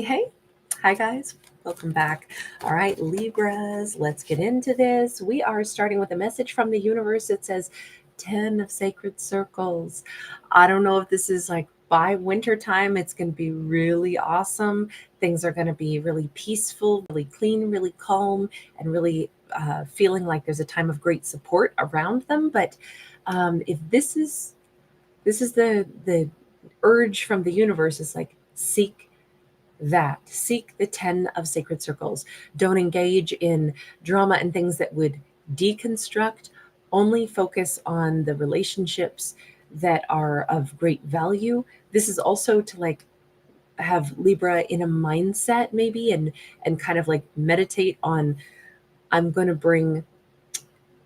Hey. Hi, guys. Welcome back. All right, Libras, let's get into this. We are starting with a message from the universe. It says 10 of sacred circles. I don't know if this is like by winter time, it's going to be really awesome. Things are going to be really peaceful, really clean, really calm, and really feeling like there's a time of great support around them. But if this is the urge from the universe is like seek the 10 of sacred circles. Don't engage in drama and things that would deconstruct. Only focus on the relationships that are of great value. This is also to like have Libra in a mindset maybe and kind of like meditate on, I'm going to bring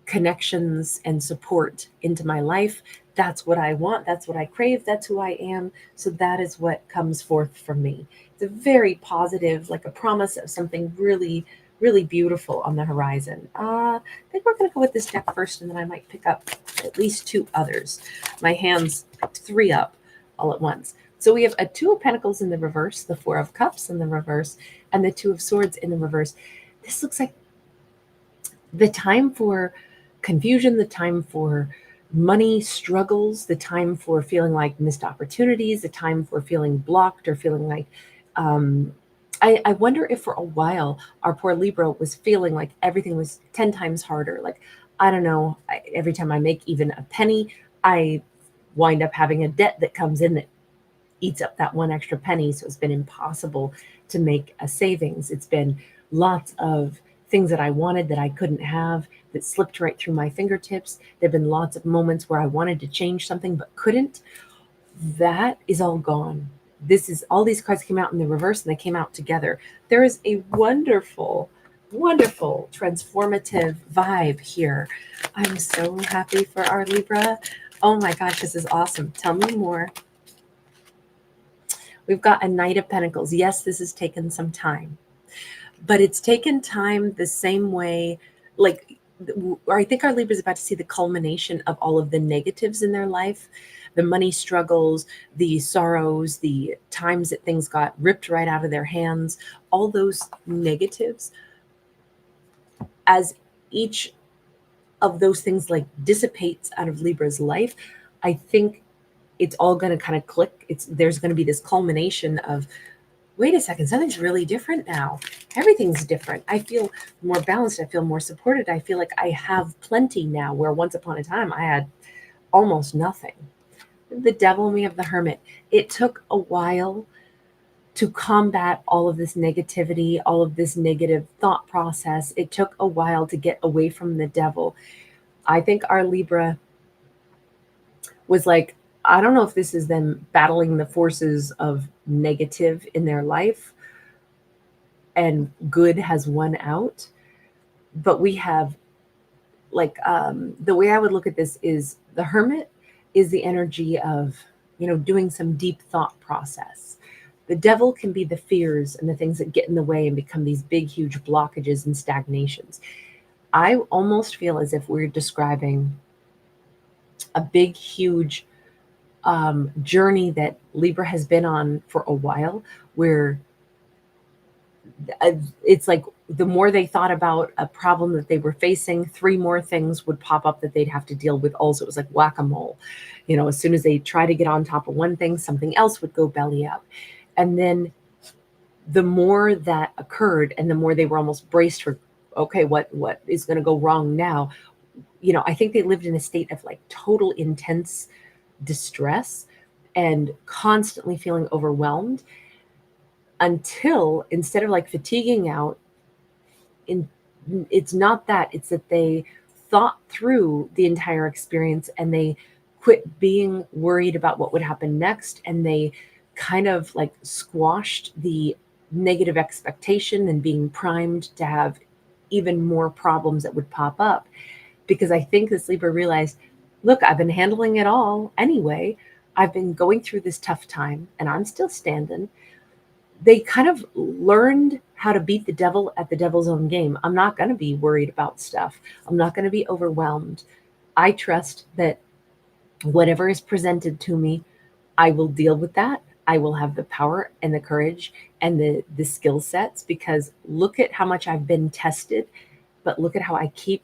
connections and support into my life. That's what I want. That's what I crave. That's who I am. So that is what comes forth from me. It's a very positive, like a promise of something really, really beautiful on the horizon. I think we're going to go with this deck first, and then I might pick up at least two others. My hands picked three up all at once. So we have a Two of Pentacles in the reverse, the Four of Cups in the reverse, and the Two of Swords in the reverse. This looks like the time for confusion, the time for money struggles, the time for feeling like missed opportunities, the time for feeling blocked or feeling like, um, I wonder if for a while our poor Libra was feeling like everything was 10 times harder. Like, I don't know, every time I make even a penny, I wind up having a debt that comes in that eats up that one extra penny. So it's been impossible to make a savings. It's been lots of things that I wanted that I couldn't have that slipped right through my fingertips. There have been lots of moments where I wanted to change something but couldn't. That is all gone. This is all these cards came out in the reverse and they came out together. There is a wonderful, wonderful transformative vibe here. I'm so happy for our Libra. Oh my gosh, this is awesome. Tell me more. We've got a Knight of Pentacles. Yes, this has taken some time, but it's taken time the same way, like, I think our Libra is about to see the culmination of all of the negatives in their life, the money struggles, the sorrows, the times that things got ripped right out of their hands, all those negatives. As each of those things like dissipates out of Libra's life, I think it's all going to kind of click. There's going to be this culmination of, wait a second, something's really different now. Everything's different. I feel more balanced. I feel more supported. I feel like I have plenty now, where once upon a time I had almost nothing. The Devil and we have the Hermit. It took a while to combat all of this negativity, all of this negative thought process. It took a while to get away from the Devil. I think our Libra was like, I don't know if this is them battling the forces of negative in their life and good has won out. But we have like, the way I would look at this is the Hermit is the energy of, doing some deep thought process. The Devil can be the fears and the things that get in the way and become these big, huge blockages and stagnations. I almost feel as if we're describing a big, huge journey that Libra has been on for a while, where it's like the more they thought about a problem that they were facing, three more things would pop up that they'd have to deal with. Also, it was like whack-a-mole. As soon as they try to get on top of one thing, something else would go belly up. And then the more that occurred and the more they were almost braced for, okay, what is going to go wrong now? I think they lived in a state of like total intense distress and constantly feeling overwhelmed, until instead of like fatiguing out, it's not that, it's that they thought through the entire experience and they quit being worried about what would happen next, and they kind of like squashed the negative expectation and being primed to have even more problems that would pop up. Because I think this Libra realized, look, I've been handling it all anyway. I've been going through this tough time and I'm still standing. They kind of learned how to beat the devil at the devil's own game. I'm not going to be worried about stuff. I'm not going to be overwhelmed. I trust that whatever is presented to me, I will deal with that. I will have the power and the courage and the skill sets, because look at how much I've been tested, but look at how I keep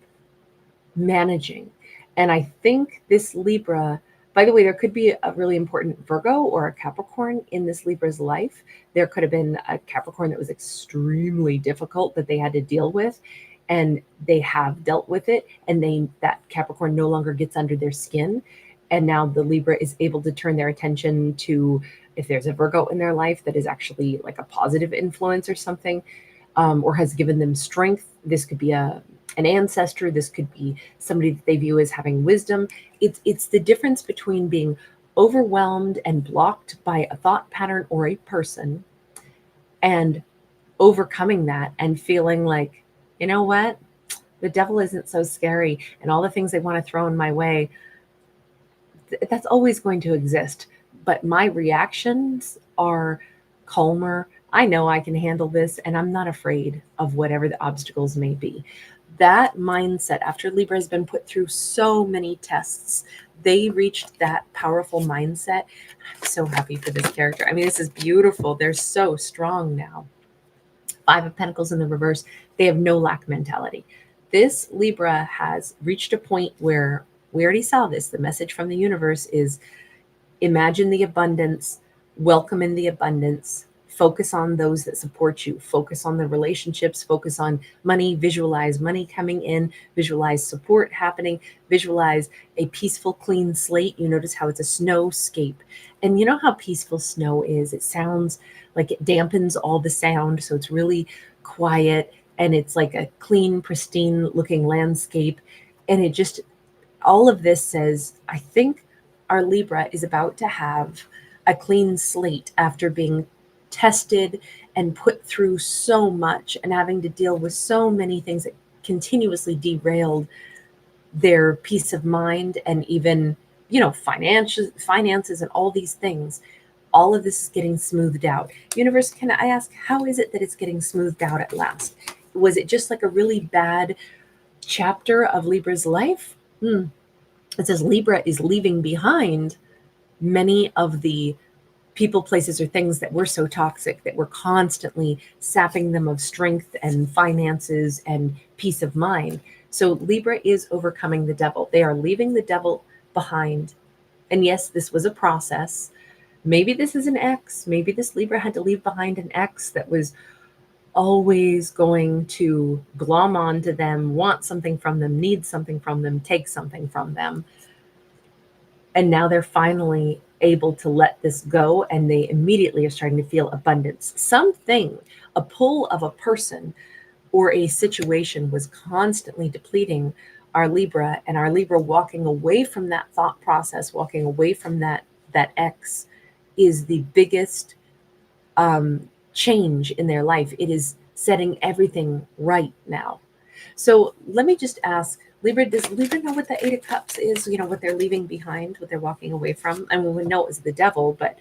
managing. And I think this Libra, by the way, there could be a really important Virgo or a Capricorn in this Libra's life. There could have been a Capricorn that was extremely difficult that they had to deal with, and they have dealt with it, and that Capricorn no longer gets under their skin. And now the Libra is able to turn their attention to, if there's a Virgo in their life that is actually like a positive influence or something, or has given them strength. This could be an ancestor. This could be somebody that they view as having wisdom. It's the difference between being overwhelmed and blocked by a thought pattern or a person, and overcoming that and feeling like, you know what, the devil isn't so scary, and all the things they want to throw in my way, that's always going to exist. But my reactions are calmer. I know I can handle this, and I'm not afraid of whatever the obstacles may be. That mindset, after Libra has been put through so many tests, they reached that powerful mindset. I'm so happy for this character. I mean, this is beautiful. They're so strong now. Five of Pentacles in the reverse. They have no lack mentality. This Libra has reached a point where we already saw this. The message from the universe is imagine the abundance, welcome in the abundance, focus on those that support you, focus on the relationships, focus on money, visualize money coming in, visualize support happening, visualize a peaceful, clean slate. You notice how it's a snowscape. And you know how peaceful snow is? It sounds like it dampens all the sound. So it's really quiet, and it's like a clean, pristine looking landscape. And it just, all of this says, I think our Libra is about to have a clean slate after being tested and put through so much and having to deal with so many things that continuously derailed their peace of mind, and even, finances and all these things. All of this is getting smoothed out. Universe, can I ask, how is it that it's getting smoothed out at last? Was it just like a really bad chapter of Libra's life? It says Libra is leaving behind many of the people, places, or things that were so toxic, that were constantly sapping them of strength and finances and peace of mind. So Libra is overcoming the devil. They are leaving the devil behind. And yes, this was a process. Maybe this is an ex. Maybe this Libra had to leave behind an ex that was always going to glom onto them, want something from them, need something from them, take something from them. And now they're finally able to let this go, and they immediately are starting to feel abundance. Something, a pull of a person or a situation was constantly depleting our Libra, and our Libra walking away from that thought process, walking away from that ex, is the biggest change in their life. It is setting everything right now. So let me just ask, Libra, does Libra know what the Eight of Cups is? You know, what they're leaving behind, what they're walking away from? I mean, we know it was the devil, but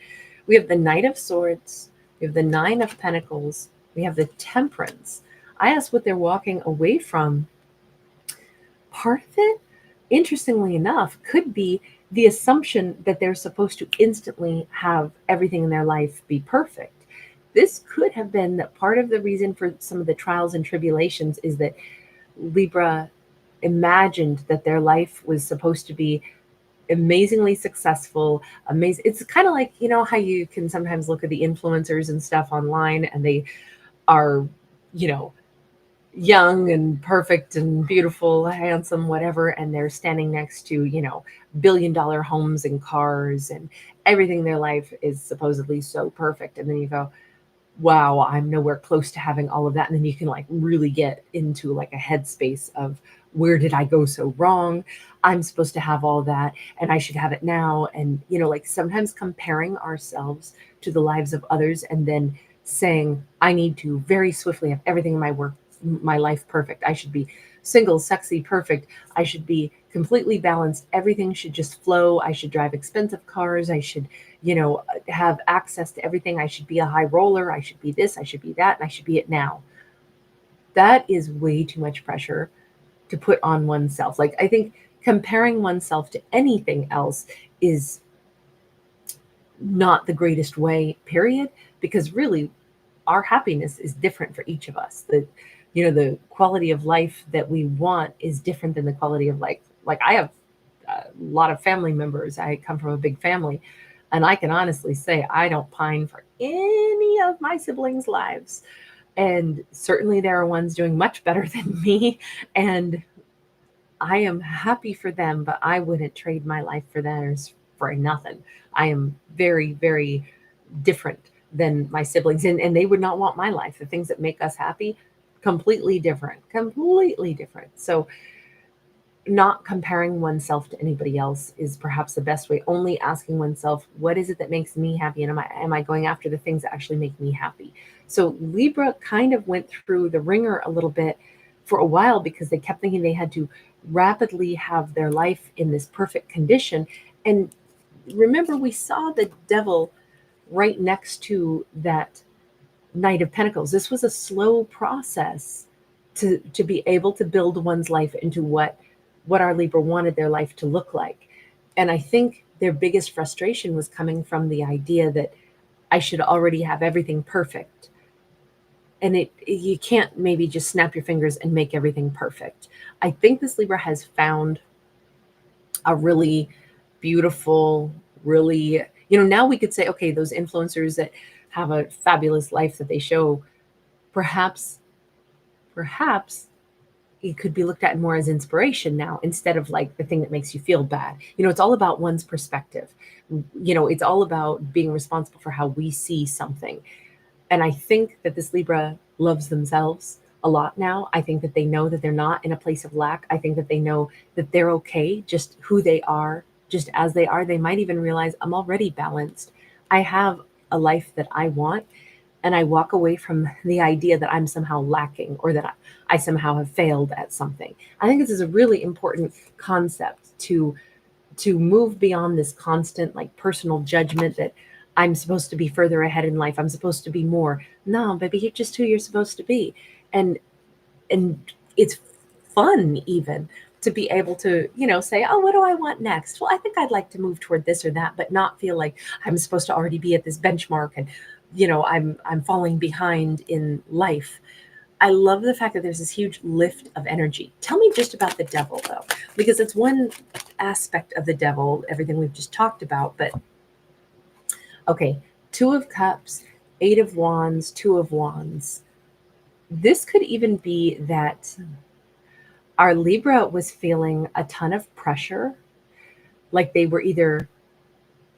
we have the Knight of Swords, we have the Nine of Pentacles, we have the Temperance. I asked what they're walking away from. Part of it, interestingly enough, could be the assumption that they're supposed to instantly have everything in their life be perfect. This could have been that part of the reason for some of the trials and tribulations is that Libra imagined that their life was supposed to be amazingly successful, amazing. It's kind of like, how you can sometimes look at the influencers and stuff online, and they are, young and perfect and beautiful, handsome, whatever, and they're standing next to, billion-dollar homes and cars, and everything in their life is supposedly so perfect. And then you go, wow, I'm nowhere close to having all of that. And then you can like really get into like a headspace of, where did I go so wrong? I'm supposed to have all that, and I should have it now. And, like sometimes comparing ourselves to the lives of others, and then saying, I need to very swiftly have everything in my life perfect. I should be single, sexy, perfect. I should be completely balanced. Everything should just flow. I should drive expensive cars. I should, have access to everything. I should be a high roller. I should be this, I should be that, and I should be it now. That is way too much pressure to put on oneself. Like, I think comparing oneself to anything else is not the greatest way, period, because really our happiness is different for each of us. The quality of life that we want is different than the quality of life. Like I have a lot of family members. I come from a big family, and I can honestly say I don't pine for any of my siblings' lives. And certainly there are ones doing much better than me. And I am happy for them, but I wouldn't trade my life for theirs for nothing. I am very, very different than my siblings, and they would not want my life. The things that make us happy, completely different, completely different. So not comparing oneself to anybody else is perhaps the best way. Only asking oneself, what is it that makes me happy? And am I going after the things that actually make me happy? So Libra kind of went through the ringer a little bit for a while because they kept thinking they had to rapidly have their life in this perfect condition. And remember, we saw the devil right next to that Knight of Pentacles. This was a slow process to be able to build one's life into what our Libra wanted their life to look like. And I think their biggest frustration was coming from the idea that I should already have everything perfect. And you can't maybe just snap your fingers and make everything perfect. I think this Libra has found a really beautiful, really, now we could say, okay, those influencers that have a fabulous life that they show, perhaps it could be looked at more as inspiration now instead of like the thing that makes you feel bad. It's all about one's perspective. It's all about being responsible for how we see something. And I think that this Libra loves themselves a lot now. I think that they know that they're not in a place of lack. I think that they know that they're okay, just who they are, just as they are. They might even realize I'm already balanced. I have a life that I want, and I walk away from the idea that I'm somehow lacking or that I somehow have failed at something. I think this is a really important concept to move beyond this constant like personal judgment that I'm supposed to be further ahead in life. I'm supposed to be more. No, baby, you're just who you're supposed to be. And it's fun even to be able to, say, oh, what do I want next? Well, I think I'd like to move toward this or that, but not feel like I'm supposed to already be at this benchmark and, I'm falling behind in life. I love the fact that there's this huge lift of energy. Tell me just about the devil, though, because it's one aspect of the devil, everything we've just talked about. But okay, Two of Cups, Eight of Wands, Two of Wands. This could even be that our Libra was feeling a ton of pressure. Like they were either,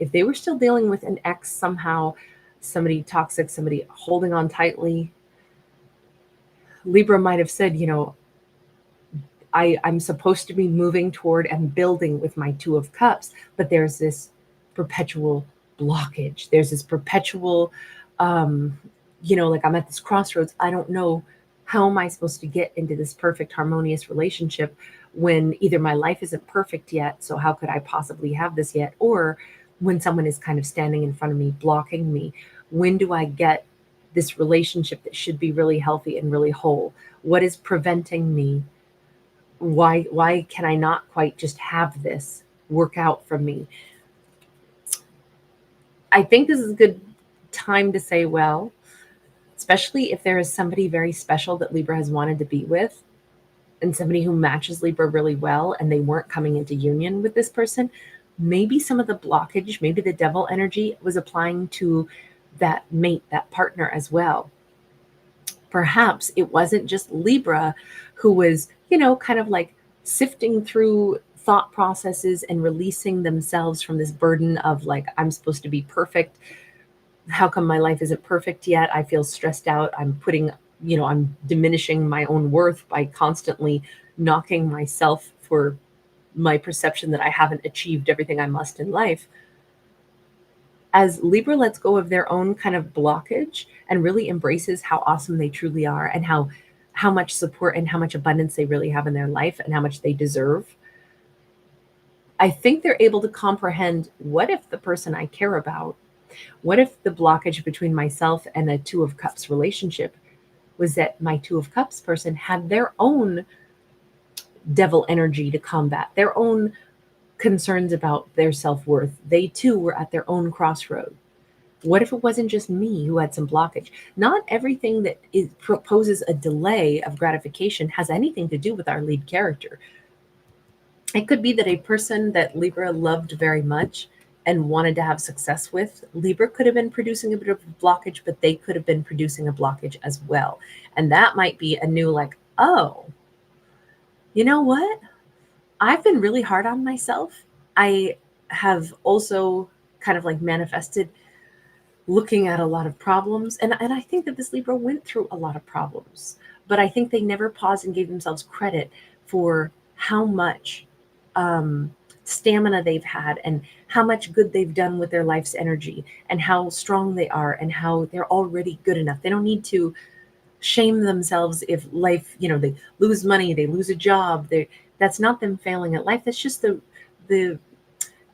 if they were still dealing with an ex somehow, somebody toxic, somebody holding on tightly, Libra might have said, I'm supposed to be moving toward and building with my Two of Cups, but there's this perpetual blockage. There's this perpetual, like I'm at this crossroads. I don't know, how am I supposed to get into this perfect, harmonious relationship when either my life isn't perfect yet, so how could I possibly have this yet? Or when someone is kind of standing in front of me, blocking me, when do I get this relationship that should be really healthy and really whole? What is preventing me? Why can I not quite just have this work out for me? I think this is a good time to say, well, especially if there is somebody very special that Libra has wanted to be with, and somebody who matches Libra really well, and they weren't coming into union with this person, maybe some of the blockage, maybe the devil energy was applying to that mate, that partner as well. Perhaps it wasn't just Libra who was, kind of like sifting through thought processes and releasing themselves from this burden of like, I'm supposed to be perfect. How come my life isn't perfect yet? I feel stressed out. I'm diminishing my own worth by constantly knocking myself for my perception that I haven't achieved everything I must in life. As Libra lets go of their own kind of blockage and really embraces how awesome they truly are and how much support and how much abundance they really have in their life and how much they deserve, I think they're able to comprehend, what if the person I care about, what if the blockage between myself and a Two of Cups relationship was that my Two of Cups person had their own devil energy to combat, their own concerns about their self-worth. They too were at their own crossroad. What if it wasn't just me who had some blockage? Not everything that proposes a delay of gratification has anything to do with our lead character. It could be that a person that Libra loved very much and wanted to have success with, Libra could have been producing a bit of a blockage, but they could have been producing a blockage as well. And that might be a new, like, oh, you know what? I've been really hard on myself. I have also kind of like manifested looking at a lot of problems. And I think that this Libra went through a lot of problems, but I think they never paused and gave themselves credit for how much stamina they've had and how much good they've done with their life's energy and how strong they are and how they're already good enough. They don't need to shame themselves if life, they lose money, they lose a job. That's not them failing at life. That's just the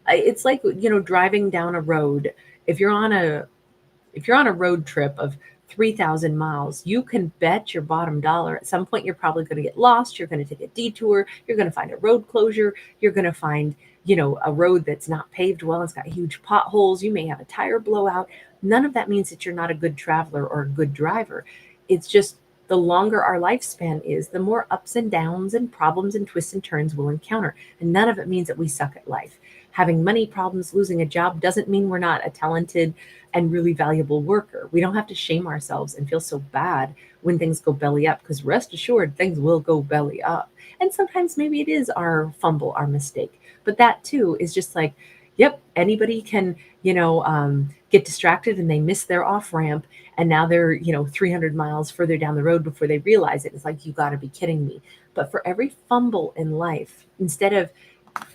it's like, driving down a road. If you're on a road trip of 3,000 miles, you can bet your bottom dollar at some point you're probably going to get lost. You're going to take a detour. You're going to find a road closure. You're going to find, a road that's not paved well. It's got huge potholes. You may have a tire blowout. None of that means that you're not a good traveler or a good driver. It's just the longer our lifespan is, the more ups and downs and problems and twists and turns we'll encounter. And none of it means that we suck at life. Having money problems, losing a job doesn't mean we're not a talented and really valuable worker. We don't have to shame ourselves and feel so bad when things go belly up, because rest assured, things will go belly up. And sometimes maybe it is our fumble, our mistake. But that too is just like, yep, anybody can, get distracted and they miss their off ramp. And now they're, 300 miles further down the road before they realize it. It's like, you got to be kidding me. But for every fumble in life, instead of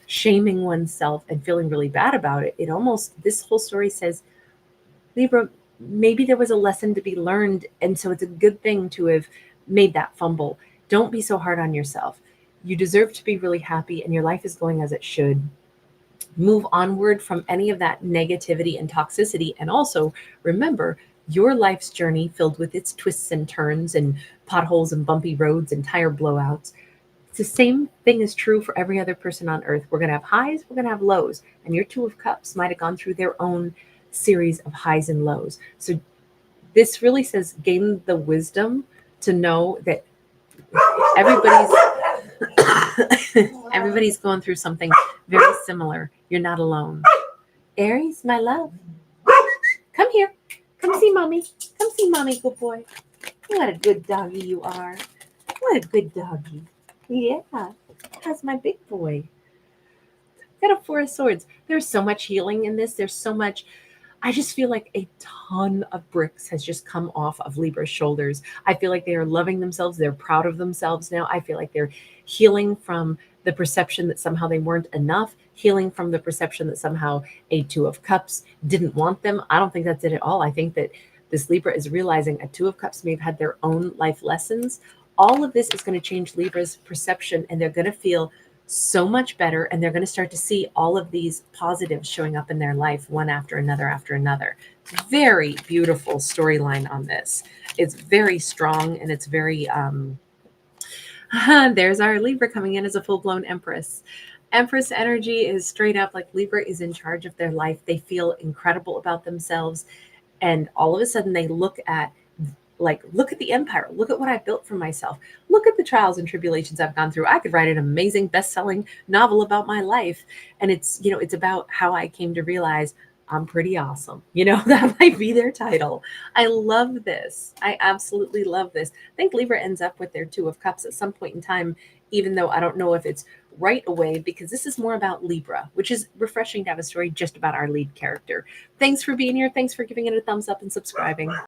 shaming oneself and feeling really bad about it, this whole story says, Libra, maybe there was a lesson to be learned. And so it's a good thing to have made that fumble. Don't be so hard on yourself. You deserve to be really happy and your life is going as it should. Move onward from any of that negativity and toxicity. And also remember, your life's journey filled with its twists and turns and potholes and bumpy roads and tire blowouts. It's the same thing is true for every other person on earth. We're going to have highs, we're going to have lows. And your Two of Cups might have gone through their own series of highs and lows. So this really says gain the wisdom to know that everybody's everybody's going through something very similar. You're not alone. Aries, my love, come here. Come see mommy. Come see mommy, good boy. What a good doggy you are. What a good doggy. Yeah. How's my big boy? Got a Four of Swords. There's so much healing in this. There's so much. I just feel like a ton of bricks has just come off of Libra's shoulders. I feel like they are loving themselves. They're proud of themselves now. I feel like they're healing from the perception that somehow they weren't enough, healing from the perception that somehow a Two of Cups didn't want them. I don't think that's it at all. I think that this Libra is realizing a Two of Cups may have had their own life lessons. All of this is going to change Libra's perception, and they're going to feel so much better, and they're going to start to see all of these positives showing up in their life one after another after another. Very beautiful storyline on this. It's very strong, and it's very there's our Libra coming in as a full-blown Empress. Empress energy is straight up like Libra is in charge of their life. They feel incredible about themselves, and all of a sudden they look at the empire. Look at what I built for myself. Look at the trials and tribulations I've gone through. I could write an amazing best-selling novel about my life. And it's about how I came to realize I'm pretty awesome. That might be their title. I love this. I absolutely love this. I think Libra ends up with their Two of Cups at some point in time, even though I don't know if it's right away, because this is more about Libra, which is refreshing to have a story just about our lead character. Thanks for being here. Thanks for giving it a thumbs up and subscribing.